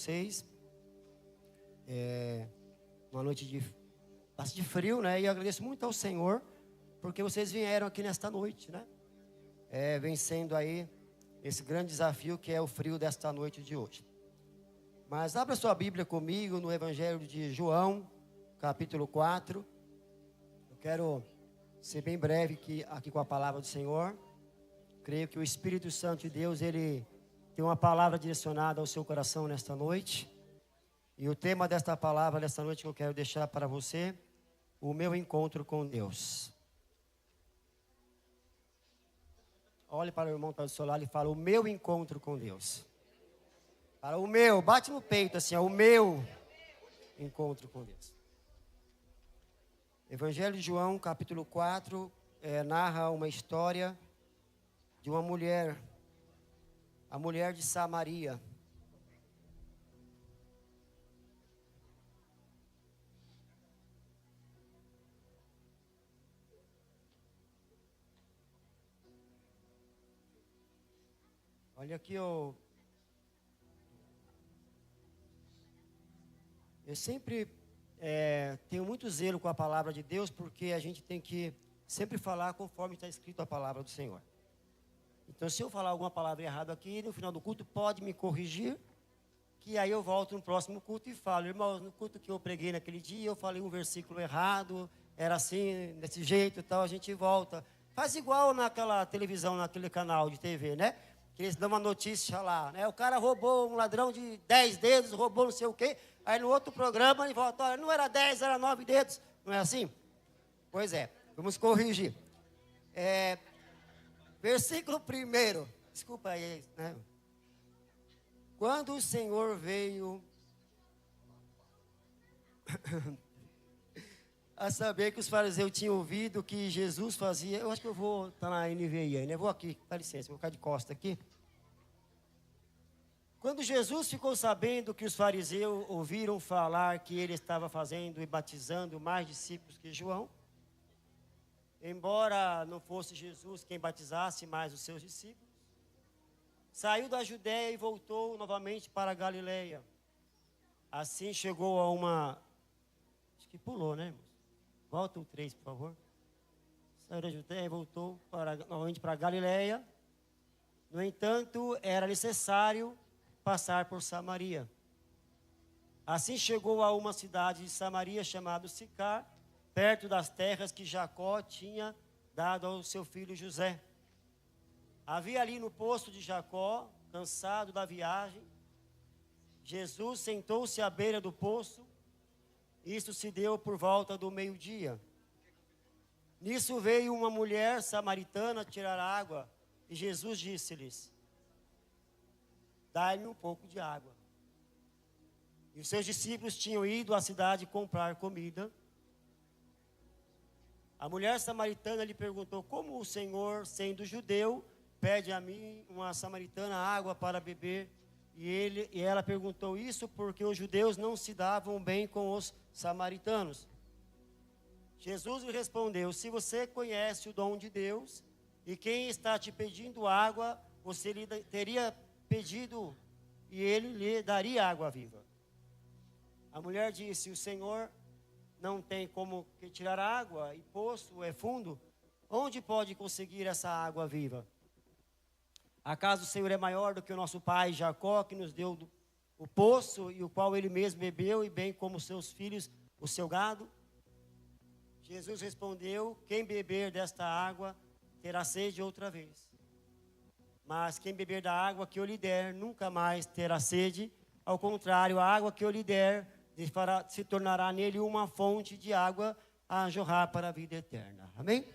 vocês. Uma noite de bastante frio, né? E eu agradeço muito ao Senhor, porque vocês vieram aqui nesta noite, né? Vencendo aí esse grande desafio que é o frio desta noite de hoje. Mas abra sua Bíblia comigo no Evangelho de João, capítulo 4. Eu quero ser bem breve aqui com a palavra do Senhor. Creio que o Espírito Santo de Deus, ele tem uma palavra direcionada ao seu coração nesta noite. E o tema desta palavra, nesta noite, que eu quero deixar para você, o meu encontro com Deus. Olhe para o irmão que está do seu lado e fala, o meu encontro com Deus. Fala, o meu, bate no peito assim, o meu encontro com Deus. Evangelho de João, capítulo 4, narra uma história de uma mulher, a mulher de Samaria. Olha aqui, eu sempre tenho muito zelo com a palavra de Deus, porque a gente tem que sempre falar conforme está escrito a palavra do Senhor. Então, se eu falar alguma palavra errada aqui, no final do culto, pode me corrigir, que aí eu volto no próximo culto e falo, irmãos, no culto que eu preguei naquele dia, eu falei um versículo errado, era assim, desse jeito e tal, a gente volta. Faz igual naquela televisão, naquele canal de TV, né? Que eles dão uma notícia lá, né? O cara roubou, um ladrão de 10 dedos, roubou não sei o quê, aí no outro programa ele volta, olha, não era 10, era 9 dedos, não é assim? Pois é, vamos corrigir. Versículo 1, desculpa aí, né? Quando o Senhor veio a saber que os fariseus tinham ouvido que Jesus fazia, eu acho que eu vou estar na NVI aí, né? Vou aqui, dá licença, vou ficar de costa aqui. Quando Jesus ficou sabendo que os fariseus ouviram falar que ele estava fazendo e batizando mais discípulos que João, embora não fosse Jesus quem batizasse mais os seus discípulos, saiu da Judéia e voltou novamente para a Galileia. Assim chegou a uma... Acho que pulou, né, irmãos? Volta o 3, por favor. Saiu da Judéia e voltou novamente para a Galileia. No entanto, era necessário passar por Samaria. Assim chegou a uma cidade de Samaria chamada Sicar, perto das terras que Jacó tinha dado ao seu filho José. Havia ali no poço de Jacó, cansado da viagem, Jesus sentou-se à beira do poço. Isto se deu por volta do meio-dia. Nisso veio uma mulher samaritana tirar água, e Jesus disse-lhes, dai-me um pouco de água. E os seus discípulos tinham ido à cidade comprar comida. A mulher samaritana lhe perguntou, como o Senhor, sendo judeu, pede a mim, uma samaritana, água para beber? E ela perguntou isso porque os judeus não se davam bem com os samaritanos. Jesus lhe respondeu, se você conhece o dom de Deus, e quem está te pedindo água, você lhe teria pedido, e ele lhe daria água viva. A mulher disse, o Senhor não tem como tirar água, e poço é fundo, onde pode conseguir essa água viva? Acaso o Senhor é maior do que o nosso pai Jacó, que nos deu o poço, e o qual ele mesmo bebeu, e bem como seus filhos, o seu gado? Jesus respondeu, quem beber desta água, terá sede outra vez. Mas quem beber da água que eu lhe der, nunca mais terá sede. Ao contrário, a água que eu lhe der, se tornará nele uma fonte de água a jorrar para a vida eterna. Amém?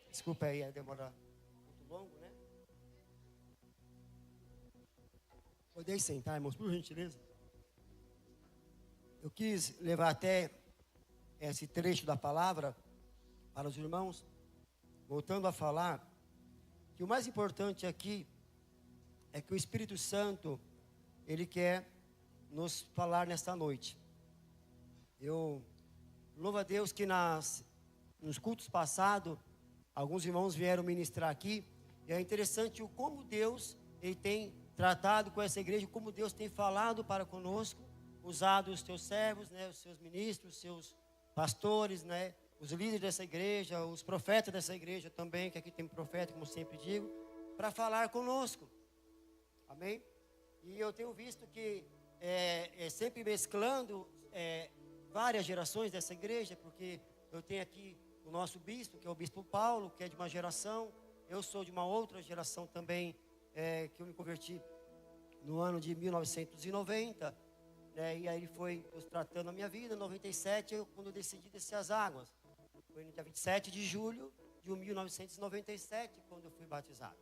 Desculpa aí, a demora muito longo, né? Podem sentar, irmãos, por gentileza. Eu quis levar até esse trecho da palavra para os irmãos, voltando a falar, que o mais importante aqui é que o Espírito Santo, ele quer nos falar nesta noite. Eu louvo a Deus que nos cultos passados, alguns irmãos vieram ministrar aqui, e é interessante o como Deus, ele tem tratado com essa igreja, como Deus tem falado para conosco, usado os teus servos, né, os seus ministros, os seus pastores, né, os líderes dessa igreja, os profetas dessa igreja também, que aqui tem profeta, como sempre digo, para falar conosco. Amém? E eu tenho visto que sempre mesclando várias gerações dessa igreja, porque eu tenho aqui o nosso bispo, que é o bispo Paulo, que é de uma geração, eu sou de uma outra geração também, que eu me converti no ano de 1990, e aí ele foi tratando a minha vida. Em 97, quando eu decidi descer as águas, foi no dia 27 de julho de 1997, quando eu fui batizado.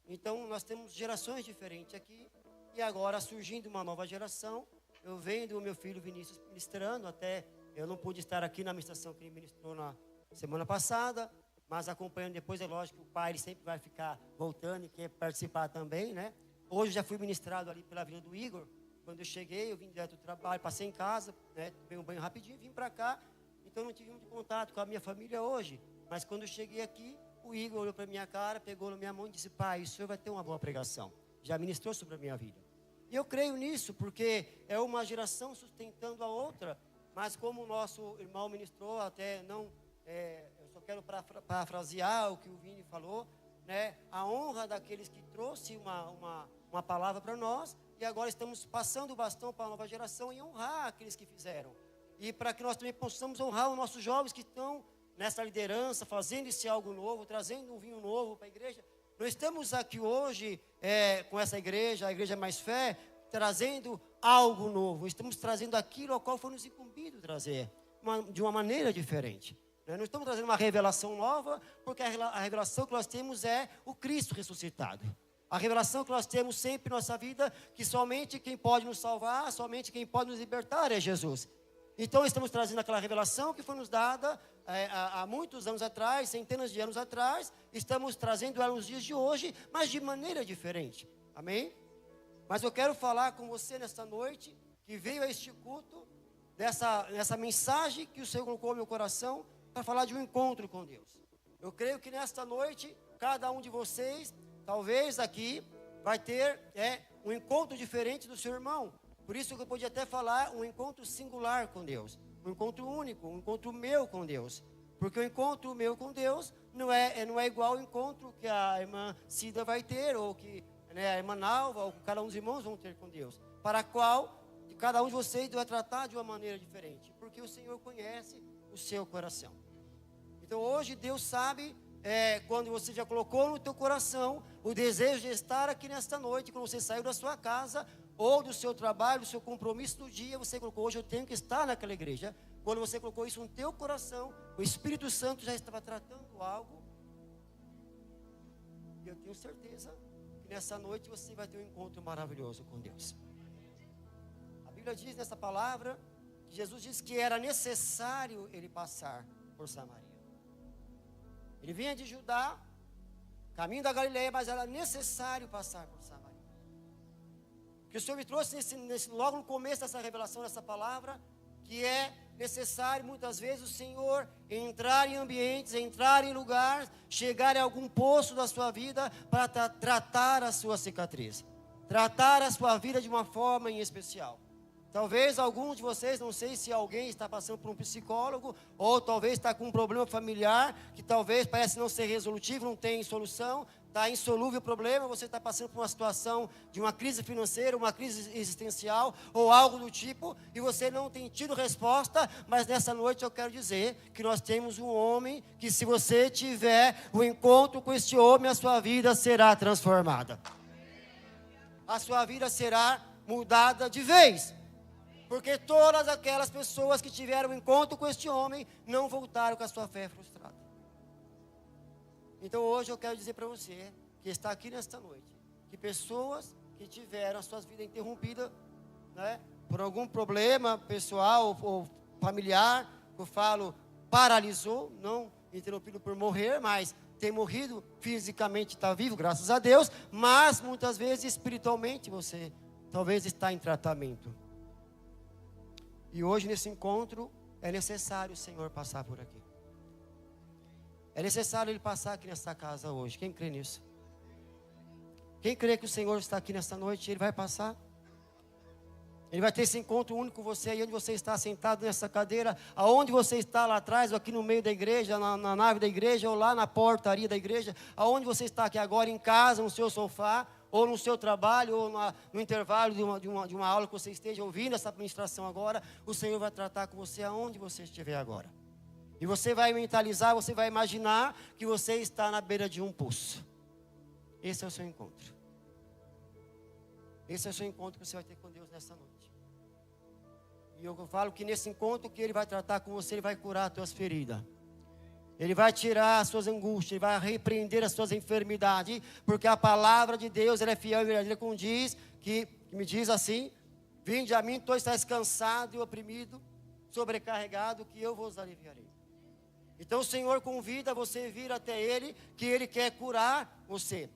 Então, nós temos gerações diferentes aqui, e agora surgindo uma nova geração, eu vendo o meu filho Vinícius ministrando, até eu não pude estar aqui na ministração que ele ministrou na semana passada, mas acompanhando depois, é lógico que o pai ele sempre vai ficar voltando e quer participar também, né? Hoje já fui ministrado ali pela vida do Igor. Quando eu cheguei, eu vim direto do trabalho, passei em casa, né? Tomei um banho rapidinho, vim para cá. Então não tive muito contato com a minha família hoje. Mas quando eu cheguei aqui, o Igor olhou para minha cara, pegou na minha mão e disse: pai, o senhor vai ter uma boa pregação. Já ministrou sobre a minha vida. E eu creio nisso, porque é uma geração sustentando a outra. Mas como o nosso irmão ministrou, até não... eu só quero parafrasear o que o Vini falou, né? A honra daqueles que trouxe uma palavra para nós, e agora estamos passando o bastão para a nova geração e honrar aqueles que fizeram. E para que nós também possamos honrar os nossos jovens que estão nessa liderança, fazendo esse algo novo, trazendo um vinho novo para a igreja. Nós estamos aqui hoje com essa igreja, a Igreja Mais Fé, trazendo algo novo. Estamos trazendo aquilo ao qual foi nos incumbido trazer, de uma maneira diferente. Não estamos trazendo uma revelação nova, porque a revelação que nós temos é o Cristo ressuscitado. A revelação que nós temos sempre em nossa vida, que somente quem pode nos salvar, somente quem pode nos libertar é Jesus. Então estamos trazendo aquela revelação que foi nos dada há muitos anos atrás, centenas de anos atrás. Estamos trazendo ela nos dias de hoje, mas de maneira diferente. Amém? Mas eu quero falar com você nesta noite, que veio a este culto, nessa mensagem que o Senhor colocou no meu coração, para falar de um encontro com Deus. Eu creio que nesta noite, cada um de vocês, talvez aqui, vai ter um encontro diferente do seu irmão. Por isso que eu podia até falar um encontro singular com Deus. Um encontro único, um encontro meu com Deus. Porque o encontro meu com Deus não é igual ao encontro que a irmã Cida vai ter, ou que a irmã Nalva, ou que cada um dos irmãos vão ter com Deus. Para a qual cada um de vocês vai tratar de uma maneira diferente. Porque o Senhor conhece o seu coração. Então hoje Deus sabe, quando você já colocou no teu coração o desejo de estar aqui nesta noite, quando você saiu da sua casa, ou do seu trabalho, do seu compromisso do dia, você colocou: hoje eu tenho que estar naquela igreja. Quando você colocou isso no teu coração, o Espírito Santo já estava tratando algo. E eu tenho certeza que nessa noite você vai ter um encontro maravilhoso com Deus. A Bíblia diz nessa palavra, que Jesus disse que era necessário ele passar por Samaria. Ele vinha de Judá, caminho da Galileia, mas era necessário passar por Samaria. Que o Senhor me trouxe logo no começo dessa revelação, dessa palavra, que é necessário muitas vezes o Senhor entrar em ambientes, entrar em lugares, chegar em algum poço da sua vida para tratar a sua cicatriz, tratar a sua vida de uma forma em especial. Talvez alguns de vocês, não sei se alguém está passando por um psicólogo, ou talvez está com um problema familiar, que talvez parece não ser resolutivo, não tem solução, está insolúvel o problema, você está passando por uma situação de uma crise financeira, uma crise existencial, ou algo do tipo, e você não tem tido resposta, mas nessa noite eu quero dizer que nós temos um homem, que se você tiver o encontro com este homem, a sua vida será transformada. A sua vida será mudada de vez. Porque todas aquelas pessoas que tiveram encontro com este homem não voltaram com a sua fé frustrada. Então hoje eu quero dizer para você, que está aqui nesta noite, que pessoas que tiveram as suas vidas interrompidas, por algum problema pessoal ou familiar, eu falo, paralisou, não interrompido por morrer, mas tem morrido fisicamente, está vivo, graças a Deus, mas muitas vezes espiritualmente você talvez está em tratamento. E hoje nesse encontro é necessário o Senhor passar por aqui. É necessário Ele passar aqui nessa casa hoje. Quem crê nisso? Quem crê que o Senhor está aqui nesta noite, Ele vai passar. Ele vai ter esse encontro único com você, aí onde você está sentado nessa cadeira, aonde você está lá atrás, ou aqui no meio da igreja, na nave da igreja, ou lá na portaria da igreja, aonde você está aqui agora, em casa, no seu sofá, ou no seu trabalho, ou no intervalo de uma aula que você esteja ouvindo essa ministração agora, o Senhor vai tratar com você aonde você estiver agora. E você vai mentalizar, você vai imaginar que você está na beira de um poço. Esse é o seu encontro. Esse é o seu encontro que você vai ter com Deus nessa noite. E eu falo que nesse encontro que Ele vai tratar com você, Ele vai curar as tuas feridas. Ele vai tirar as suas angústias, Ele vai repreender as suas enfermidades, porque a palavra de Deus, ela é fiel e verdadeira, como diz, que me diz assim: vinde a mim, todos estáis cansados e oprimidos, sobrecarregados, que eu vos aliviarei. Então o Senhor convida você a vir até Ele, que Ele quer curar você.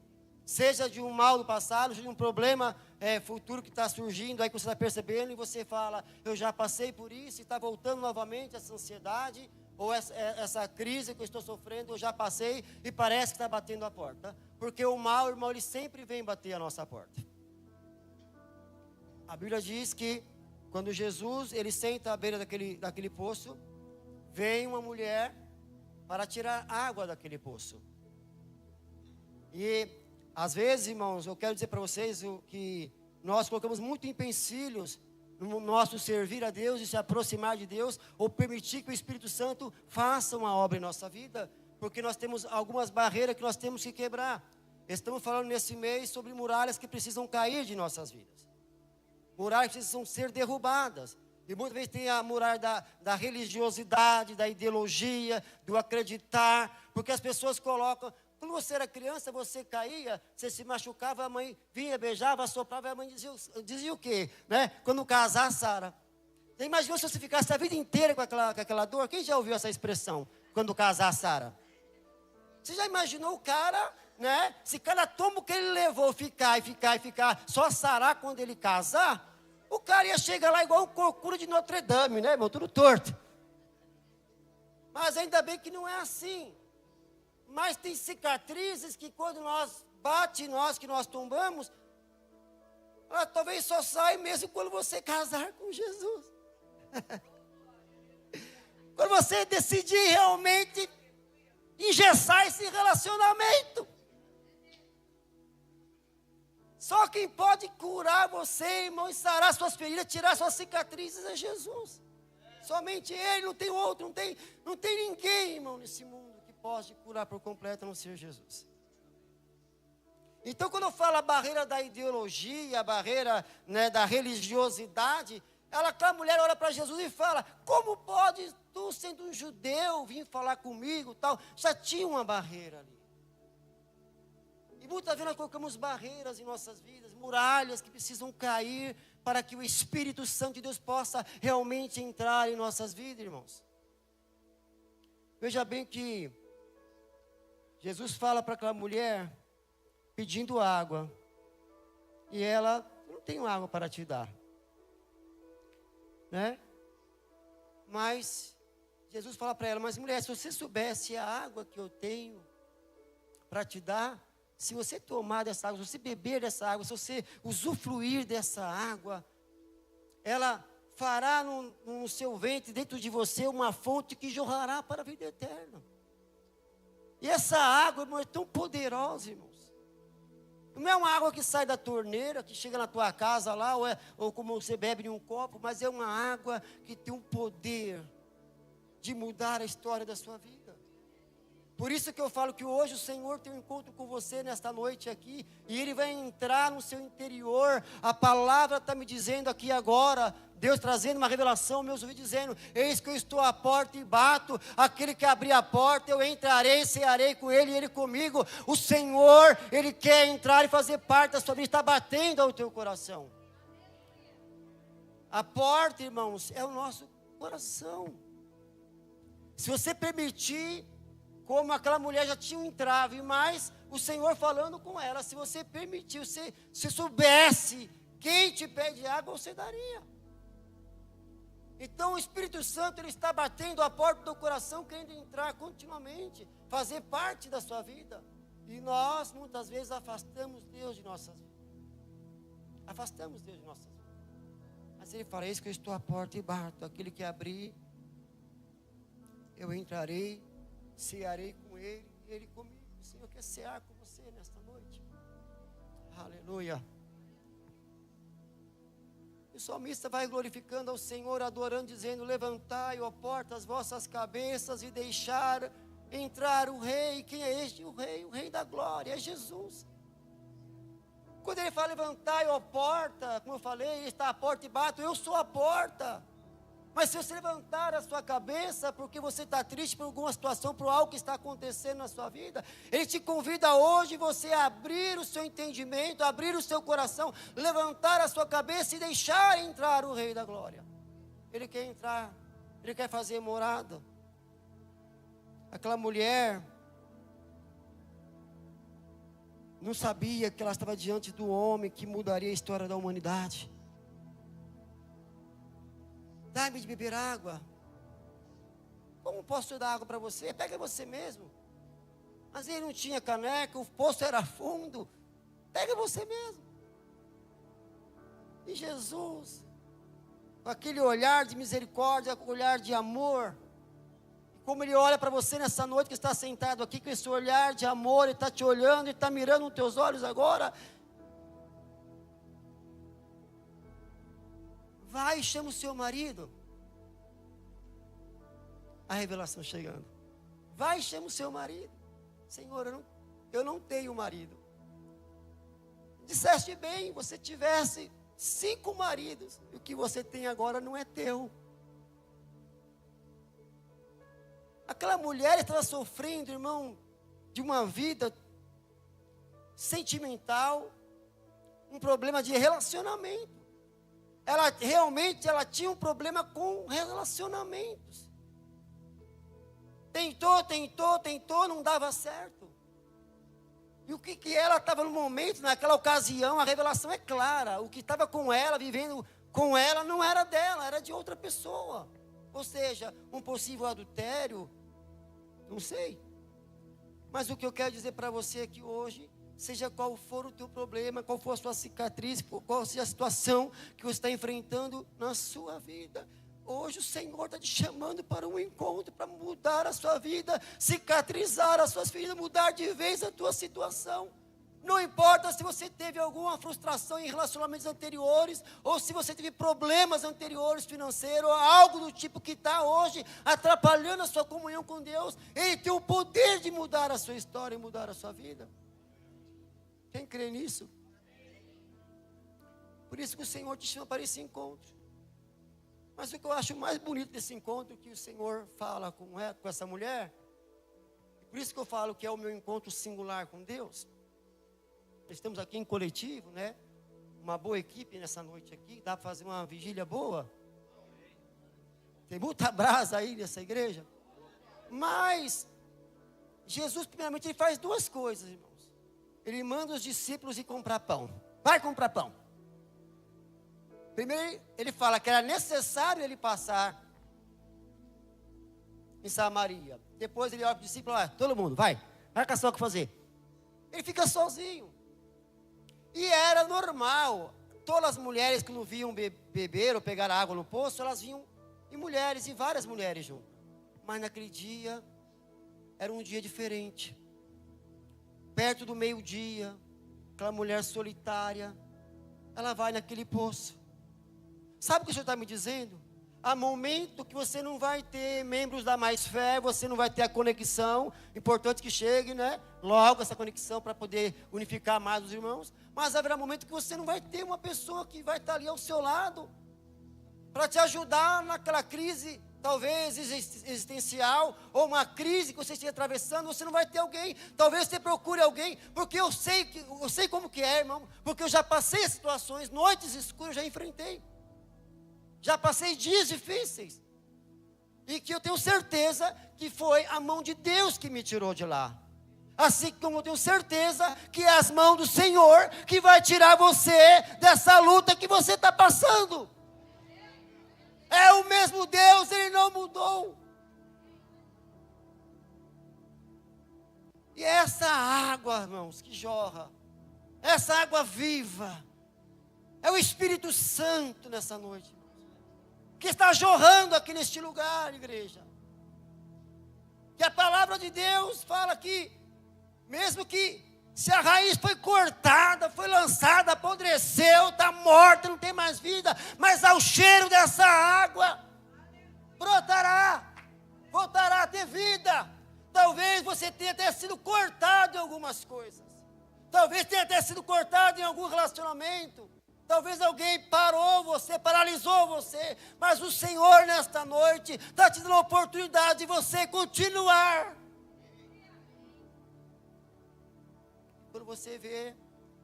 Seja de um mal do passado, seja de um problema futuro que está surgindo, aí que você está percebendo, e você fala, eu já passei por isso, e está voltando novamente essa ansiedade, ou essa crise que eu estou sofrendo, eu já passei, e parece que está batendo a porta. Porque o mal, irmão, ele sempre vem bater a nossa porta. A Bíblia diz que, quando Jesus, ele senta à beira daquele poço, vem uma mulher para tirar água daquele poço. E às vezes, irmãos, eu quero dizer para vocês que nós colocamos muito empecilhos no nosso servir a Deus e se aproximar de Deus, ou permitir que o Espírito Santo faça uma obra em nossa vida, porque nós temos algumas barreiras que nós temos que quebrar. Estamos falando nesse mês sobre muralhas que precisam cair de nossas vidas. Muralhas que precisam ser derrubadas. E muitas vezes tem a muralha da religiosidade, da ideologia, do acreditar, porque as pessoas colocam... Quando você era criança, você caía, você se machucava, a mãe vinha, beijava, assoprava, e a mãe dizia o quê? Né? Quando casar, sara. Você imaginou se você ficasse a vida inteira com aquela dor? Quem já ouviu essa expressão? Quando casar, sara. Você já imaginou o cara, né? Se cada tombo que ele levou ficar, só sarar quando ele casar, o cara ia chegar lá igual um corcunda de Notre Dame, né, irmão? Tudo torto. Mas ainda bem que não é assim. Mas tem cicatrizes que quando bate nós, que nós tombamos, ela talvez só sai mesmo quando você casar com Jesus. Quando você decidir realmente engessar esse relacionamento. Só quem pode curar você, irmão, e sarar suas feridas, tirar suas cicatrizes é Jesus. Somente Ele, não tem outro, não tem ninguém, irmão, nesse mundo pode curar por completo a não ser Jesus. Então, quando eu falo a barreira da ideologia, a barreira, né, da religiosidade, aquela mulher olha para Jesus e fala, como pode tu, sendo um judeu, vir falar comigo, tal? Já tinha uma barreira ali. E muitas vezes nós colocamos barreiras em nossas vidas, muralhas que precisam cair, para que o Espírito Santo de Deus possa realmente entrar em nossas vidas, irmãos. Veja bem que Jesus fala para aquela mulher, pedindo água, e ela, não tenho água para te dar, né? Mas Jesus fala para ela, mas mulher, se você soubesse a água que eu tenho para te dar, se você tomar dessa água, se você beber dessa água, se você usufruir dessa água, ela fará no seu ventre, dentro de você, uma fonte que jorrará para a vida eterna. E essa água, irmão, é tão poderosa, irmãos. Não é uma água que sai da torneira, que chega na tua casa lá, ou como você bebe em um copo, mas é uma água que tem um poder de mudar a história da sua vida. Por isso que eu falo que hoje o Senhor tem um encontro com você nesta noite aqui, e Ele vai entrar no seu interior. A palavra está me dizendo aqui agora, Deus trazendo uma revelação, meus ouvidos dizendo, eis que eu estou à porta e bato, aquele que abrir a porta, eu entrarei, cearei com ele e ele comigo. O Senhor, Ele quer entrar e fazer parte da sua vida, está batendo ao teu coração. A porta, irmãos, é o nosso coração. Se você permitir, como aquela mulher já tinha um entrave, mas o Senhor falando com ela, se você permitir, se soubesse quem te pede água, você daria. Então o Espírito Santo, Ele está batendo a porta do teu coração, querendo entrar continuamente, fazer parte da sua vida. E nós, muitas vezes, afastamos Deus de nossas vidas. Afastamos Deus de nossas vidas. Mas Ele fala, eis que eu estou à porta e bato. Aquele que abrir, eu entrarei, cearei com Ele e Ele comigo. O Senhor quer cear com você nesta noite. Aleluia. O salmista vai glorificando ao Senhor, adorando, dizendo, levantai, ó porta, as vossas cabeças e deixar entrar o Rei. Quem é este? O Rei da glória, é Jesus. Quando ele fala, levantai, ó porta, como eu falei, ele está à porta e bate, eu sou a porta. Mas se você levantar a sua cabeça, porque você está triste por alguma situação, por algo que está acontecendo na sua vida, Ele te convida hoje você a abrir o seu entendimento, abrir o seu coração, levantar a sua cabeça e deixar entrar o Rei da Glória. Ele quer entrar, Ele quer fazer morada. Aquela mulher não sabia que ela estava diante do homem que mudaria a história da humanidade. Dá-me de beber água. Como posso dar água para você? Pega você mesmo. Mas ele não tinha caneca, o poço era fundo. Pega você mesmo. E Jesus, com aquele olhar de misericórdia, com olhar de amor, como Ele olha para você nessa noite que está sentado aqui, com esse olhar de amor, Ele está te olhando, Ele está mirando nos teus olhos agora. Vai e chama o seu marido. A revelação chegando. Vai e chama o seu marido. Senhor, eu não tenho marido. Disseste bem, você tivesse 5 maridos. E o que você tem agora não é teu. Aquela mulher estava sofrendo, irmão, de uma vida sentimental, um problema de relacionamento. Ela tinha um problema com relacionamentos. Tentou, não dava certo. E o que ela estava no momento, naquela ocasião, a revelação é clara. O que estava com ela, vivendo com ela, não era dela, era de outra pessoa. Ou seja, um possível adultério, não sei. Mas o que eu quero dizer para você é que hoje, seja qual for o teu problema, qual for a sua cicatriz, qual seja a situação que você está enfrentando na sua vida, hoje o Senhor está te chamando para um encontro, para mudar a sua vida, cicatrizar as suas feridas, mudar de vez a tua situação. Não importa se você teve alguma frustração em relacionamentos anteriores, ou se você teve problemas anteriores financeiros, ou algo do tipo que está hoje atrapalhando a sua comunhão com Deus, Ele tem o poder de mudar a sua história e mudar a sua vida. Quem crê nisso? Por isso que o Senhor te chama para esse encontro. Mas o que eu acho mais bonito desse encontro, que o Senhor fala com essa mulher, por isso que eu falo que é o meu encontro singular com Deus. Estamos aqui em coletivo, né? Uma boa equipe nessa noite aqui, dá para fazer uma vigília boa. Tem muita brasa aí nessa igreja. Mas, Jesus primeiramente Ele faz 2 coisas, irmãos. Ele manda os discípulos ir comprar pão. Vai comprar pão. Primeiro Ele fala que era necessário Ele passar em Samaria. Depois Ele olha para os discípulos, todo mundo, vai caçar o que fazer. Ele fica sozinho. E era normal, todas as mulheres que não viam beber ou pegar água no poço, elas vinham, e várias mulheres junto. Mas naquele dia, era um dia diferente. Perto do meio-dia, aquela mulher solitária, ela vai naquele poço. Sabe o que o Senhor está me dizendo? Há momento que você não vai ter membros da Mais Fé, você não vai ter a conexão, importante que chegue, né? Logo essa conexão para poder unificar mais os irmãos. Mas haverá momento que você não vai ter uma pessoa que vai estar ali ao seu lado, para te ajudar naquela crise, talvez existencial, ou uma crise que você esteja atravessando, você não vai ter alguém. Talvez você procure alguém, porque eu sei como que é, irmão, porque eu já passei situações, noites escuras, já enfrentei. Já passei dias difíceis. E que eu tenho certeza que foi a mão de Deus que me tirou de lá. Assim como eu tenho certeza que é as mãos do Senhor que vai tirar você dessa luta que você está passando. É o mesmo Deus, Ele não mudou. E essa água, irmãos, que jorra, essa água viva, é o Espírito Santo nessa noite, que está jorrando aqui neste lugar, igreja. Que a palavra de Deus fala que, mesmo que se a raiz foi cortada, foi lançada, apodreceu, está morta, não tem mais vida, mas ao cheiro dessa água, brotará, voltará a ter vida. Talvez você tenha até sido cortado em algumas coisas, talvez tenha até sido cortado em algum relacionamento, talvez alguém parou você, paralisou você, mas o Senhor nesta noite está te dando a oportunidade de você continuar. Quando você vê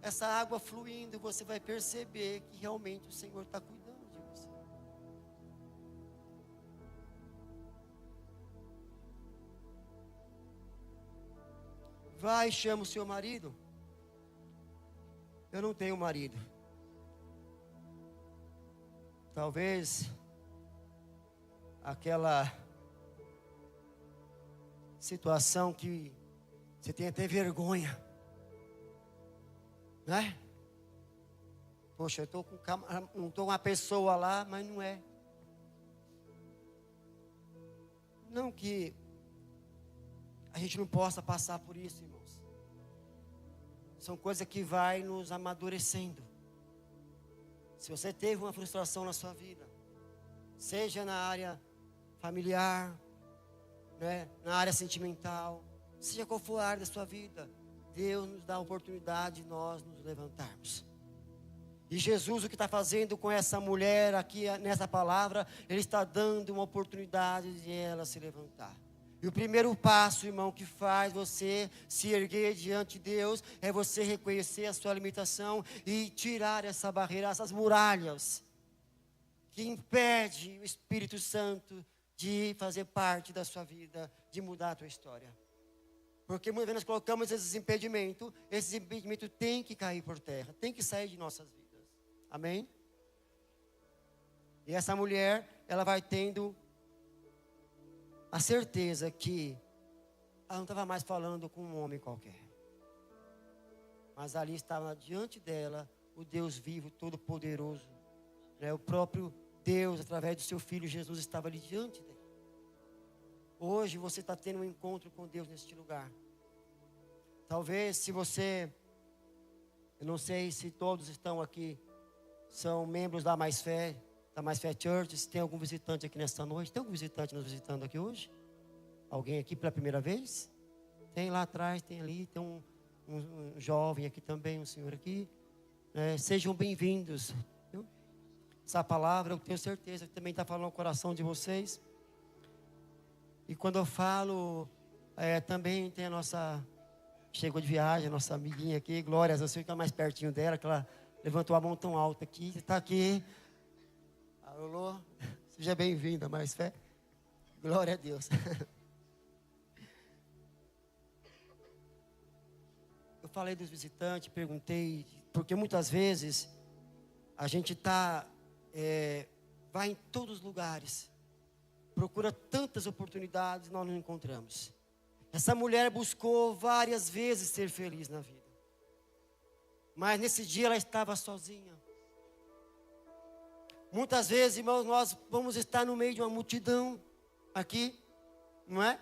essa água fluindo, você vai perceber que realmente o Senhor está cuidando de você. Vai, chama o seu marido. Eu não tenho marido. Talvez aquela situação que você tem até vergonha, né? Poxa, eu não estou com uma pessoa lá, mas não é. Não que a gente não possa passar por isso, irmãos. São coisas que vai nos amadurecendo. Se você teve uma frustração na sua vida, seja na área familiar, né, na área sentimental, seja qual for a área da sua vida, Deus nos dá a oportunidade de nós nos levantarmos. E Jesus, o que está fazendo com essa mulher aqui nessa palavra, Ele está dando uma oportunidade de ela se levantar. E o primeiro passo, irmão, que faz você se erguer diante de Deus, é você reconhecer a sua limitação e tirar essa barreira, essas muralhas, que impede o Espírito Santo de fazer parte da sua vida, de mudar a tua história. Porque muitas vezes nós colocamos esses impedimentos têm que cair por terra, tem que sair de nossas vidas. Amém? E essa mulher, ela vai tendo a certeza que ela não estava mais falando com um homem qualquer. Mas ali estava diante dela o Deus vivo, todo-poderoso, né? O próprio Deus, através do seu Filho Jesus, estava ali diante dela. Hoje você está tendo um encontro com Deus neste lugar. Talvez se você, eu não sei se todos estão aqui, são membros da Mais Fé Church. Se tem algum visitante aqui nesta noite, tem algum visitante nos visitando aqui hoje? Alguém aqui pela primeira vez? Tem lá atrás, tem ali, tem um jovem aqui também, um senhor aqui. Sejam bem-vindos. Essa palavra eu tenho certeza que também está falando no coração de vocês. E quando eu falo, também tem a nossa, chegou de viagem, a nossa amiguinha aqui, Glória, você fica mais pertinho dela, que ela levantou a mão tão alta aqui, está aqui. Alô, seja bem-vinda, Mais Fé. Glória a Deus. Eu falei dos visitantes, perguntei, porque muitas vezes a gente vai em todos os lugares, procura tantas oportunidades, nós não encontramos. Essa mulher buscou várias vezes ser feliz na vida, mas nesse dia ela estava sozinha. Muitas vezes, irmãos, nós vamos estar no meio de uma multidão aqui, não é?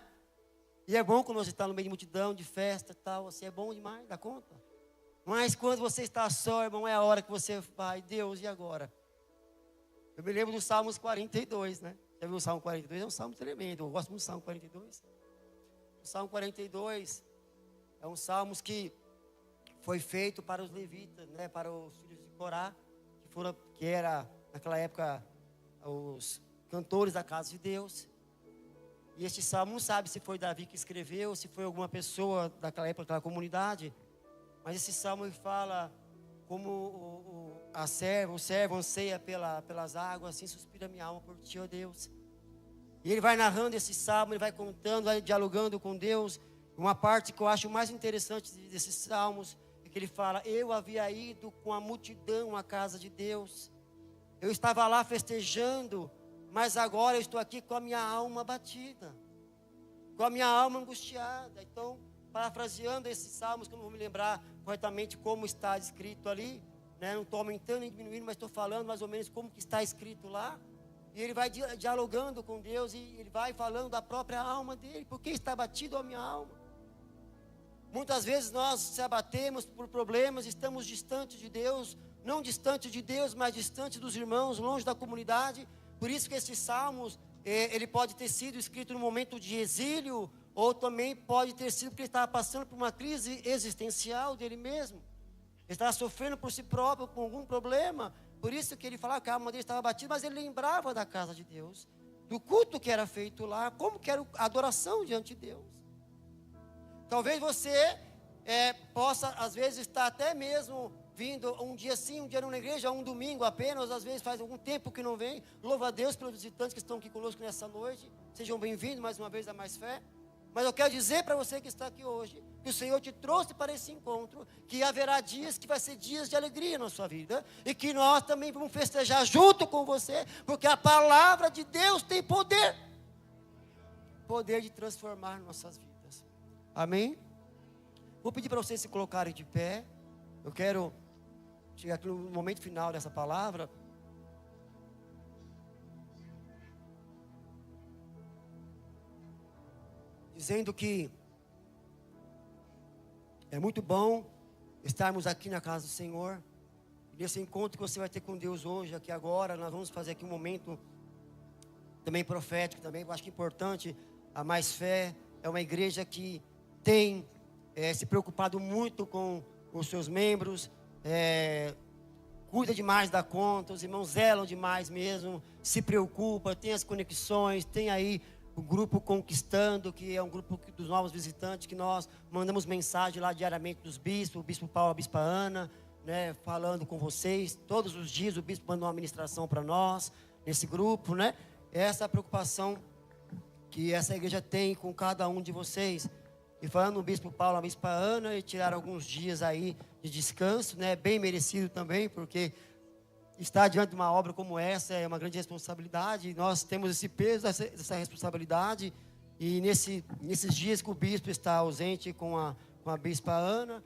E é bom quando você está no meio de multidão, de festa e tal, assim, é bom demais, dá conta. Mas quando você está só, irmão, é a hora que você vai, Deus, e agora? Eu me lembro do Salmos 42, né? Já viu o Salmo 42? É um salmo tremendo, eu gosto muito do Salmo 42. O Salmo 42 é um salmo que foi feito para os levitas, né? Para os filhos de Corá, que era, naquela época, os cantores da casa de Deus. E este salmo, não sabe se foi Davi que escreveu, se foi alguma pessoa daquela época, daquela comunidade. Mas esse salmo fala como o servo anseia pelas águas, assim suspira minha alma por ti, ó Deus. E ele vai narrando esse salmo, ele vai contando, vai dialogando com Deus. Uma parte que eu acho mais interessante desses salmos é que ele fala: eu havia ido com a multidão à casa de Deus. Eu estava lá festejando, mas agora eu estou aqui com a minha alma abatida, com a minha alma angustiada. Então, parafraseando esses salmos, que eu não vou me lembrar corretamente como está escrito ali, né? Não estou aumentando nem diminuindo, mas estou falando mais ou menos como que está escrito lá. E ele vai dialogando com Deus e ele vai falando da própria alma dele. Por que está abatido a minha alma? Muitas vezes nós se abatemos por problemas, estamos distantes de Deus, não distante de Deus, mas distante dos irmãos, longe da comunidade. Por isso que esses salmos, ele pode ter sido escrito no momento de exílio, ou também pode ter sido porque ele estava passando por uma crise existencial dele mesmo. Ele estava sofrendo por si próprio, com algum problema. Por isso que ele falava que a alma dele estava abatida, mas ele lembrava da casa de Deus, do culto que era feito lá, como que era a adoração diante de Deus. Talvez você possa, às vezes, estar até mesmo vindo um dia sim, um dia não na igreja, um domingo apenas, às vezes faz algum tempo que não vem. Louva a Deus pelos visitantes que estão aqui conosco nessa noite. Sejam bem-vindos mais uma vez a Mais Fé. Mas eu quero dizer para você que está aqui hoje, que o Senhor te trouxe para esse encontro, que haverá dias que vai ser dias de alegria na sua vida, e que nós também vamos festejar junto com você, porque a palavra de Deus tem poder de transformar nossas vidas. Amém? Vou pedir para vocês se colocarem de pé. Eu quero chegar aqui no momento final dessa palavra. Dizendo que é muito bom estarmos aqui na casa do Senhor. Nesse encontro que você vai ter com Deus hoje, aqui agora, nós vamos fazer aqui um momento também profético, também eu acho que importante. A Mais Fé é uma igreja que tem se preocupado muito com os seus membros, cuida demais da conta, os irmãos zelam demais mesmo, se preocupa, tem as conexões, tem aí o grupo Conquistando, que é um grupo dos novos visitantes, que nós mandamos mensagem lá diariamente dos bispos, o bispo Paulo, a bispa Ana, né, falando com vocês. Todos os dias o bispo manda uma ministração para nós, nesse grupo, né? Essa é a preocupação que essa igreja tem com cada um de vocês. E falando no bispo Paulo, a bispa Ana, e tiraram alguns dias aí de descanso, né? Bem merecido também, porque estar diante de uma obra como essa é uma grande responsabilidade. Nós temos esse peso dessa responsabilidade. E nesses dias que o bispo está ausente com a bispa Ana,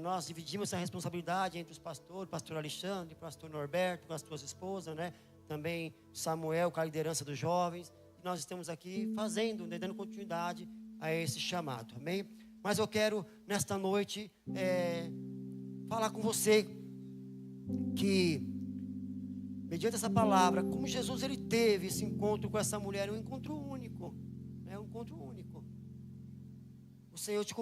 nós dividimos essa responsabilidade entre os pastores, pastor Alexandre, pastor Norberto, com as suas esposas, né? Também Samuel, com a liderança dos jovens. E nós estamos aqui fazendo, né, dando continuidade a esse chamado, amém? Mas eu quero, nesta noite, falar com você que, mediante essa palavra, como Jesus ele teve esse encontro com essa mulher, um encontro único, né? Um encontro único. O Senhor te